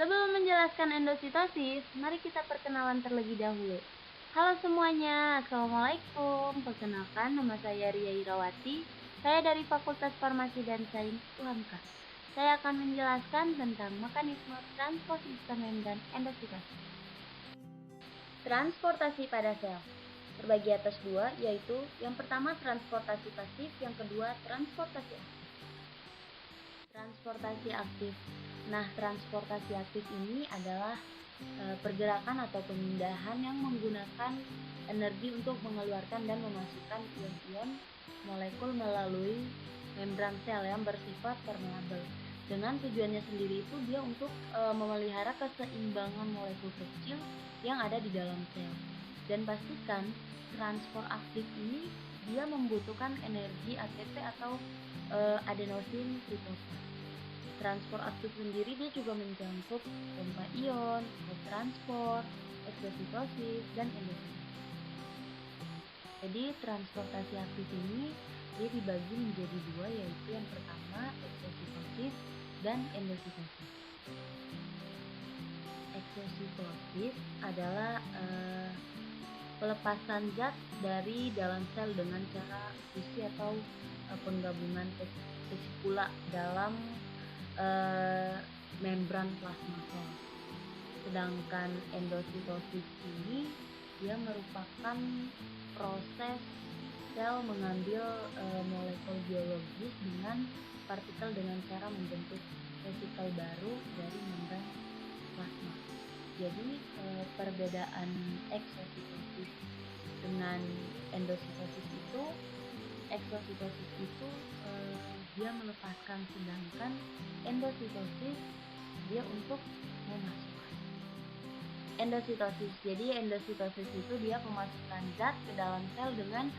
Sebelum menjelaskan endositosis, mari kita perkenalan terlebih dahulu. Halo semuanya, Assalamualaikum. Perkenalkan, nama saya Ria Irawati. Saya dari Fakultas Farmasi dan Sains UHAMKA. Saya akan menjelaskan tentang mekanisme transport sistem membran endositosis. Transportasi pada sel terbagi atas dua, yaitu yang pertama transportasi pasif, yang kedua transportasi aktif. Transportasi aktif. Nah, transportasi aktif ini adalah pergerakan atau pemindahan yang menggunakan energi untuk mengeluarkan dan memasukkan ion-ion molekul melalui membran sel yang bersifat permeabel. Dengan tujuannya sendiri itu dia untuk memelihara keseimbangan molekul kecil yang ada di dalam sel. Dan pastikan transport aktif ini dia membutuhkan energi ATP atau adenosin trifosfat. Transport aktif sendiri dia juga mencakup pompa ion, transport, eksositosis, dan endositosis. Jadi transportasi aktif ini dia dibagi menjadi dua, yaitu yang pertama eksositosis dan endositosis. Eksositosis adalah pelepasan zat dari dalam sel dengan cara fusi atau penggabungan vesikula dalam membran plasma sel. Sedangkan endositosis ini dia merupakan proses sel mengambil molekul biologis dengan partikel dengan cara membentuk vesikel baru dari membran plasma. Jadi perbedaan eksositosis dengan endositosis itu, eksositosis itu dia melepaskan, sedangkan endositosis dia untuk memasukkan. Endositosis, jadi endositosis itu dia memasukkan zat ke dalam sel dengan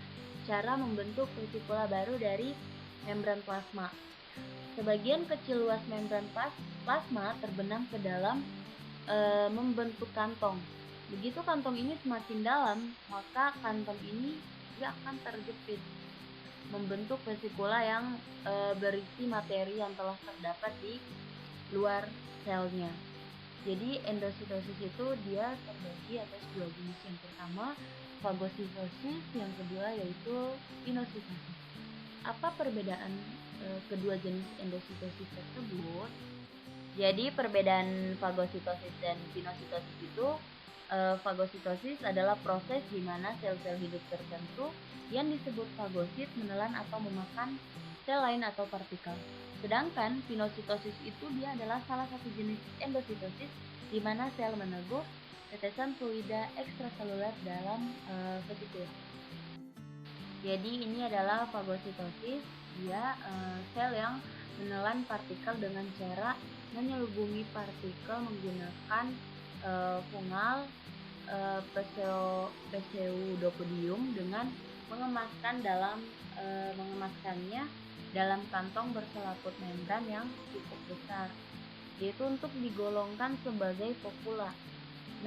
cara membentuk vesikula baru dari membran plasma. Sebagian kecil luas membran plasma terbenam ke dalam membentuk kantong. Begitu kantong ini semakin dalam, maka kantong ini dia akan terjepit, membentuk vesikula yang berisi materi yang telah terdapat di luar selnya. Jadi endositosis itu dia terbagi atas dua jenis. Yang pertama fagositosis, yang kedua yaitu pinositosis. Apa perbedaan kedua jenis endositosis tersebut? Jadi perbedaan fagositosis dan pinositosis itu, fagositosis adalah proses di mana sel-sel hidup tertentu yang disebut fagosit menelan atau memakan sel lain atau partikel. Sedangkan pinositosis itu dia adalah salah satu jenis endositosis di mana sel meneguh tetesan fluida ekstraseluler dalam vesikula. Jadi ini adalah fagositosis, dia sel yang menelan partikel dengan cara menyelubungi partikel menggunakan fungal pseudopodium dengan mengemaskannya dalam kantong berselaput membran yang cukup besar, yaitu untuk digolongkan sebagai fokula.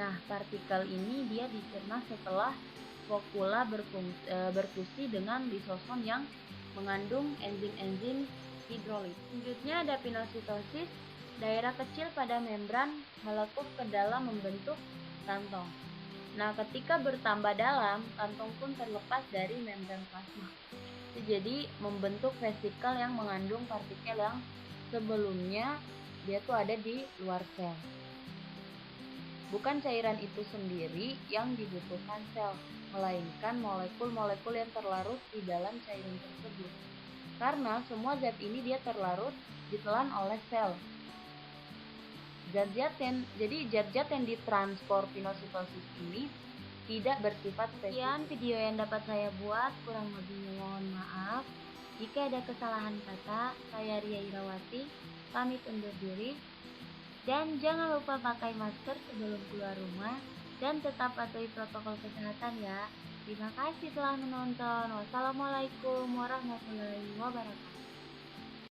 Nah, partikel ini dia dicerna setelah fokula berfusi dengan lisosom yang mengandung enzim-enzim hidrolit. Selanjutnya ada pinositosis. Daerah kecil pada membran meletup ke dalam membentuk kantong. Nah, ketika bertambah dalam, kantong pun terlepas dari membran plasma. Jadi membentuk vesikel yang mengandung partikel yang sebelumnya dia tuh ada di luar sel. Bukan cairan itu sendiri yang dibutuhkan sel, melainkan molekul-molekul yang terlarut di dalam cairan tersebut. Karena semua zat ini dia terlarut ditelan oleh sel. Jadi zat-zat yang ditransport pinositosis ini tidak bersifat spesifik. Sekian video yang dapat saya buat, kurang lebihnya mohon maaf. Jika ada kesalahan kata, saya Ria Irawati pamit undur diri. Dan jangan lupa pakai masker sebelum keluar rumah dan tetap patuhi protokol kesehatan ya. Terima kasih telah menonton. Wassalamualaikum warahmatullahi wabarakatuh.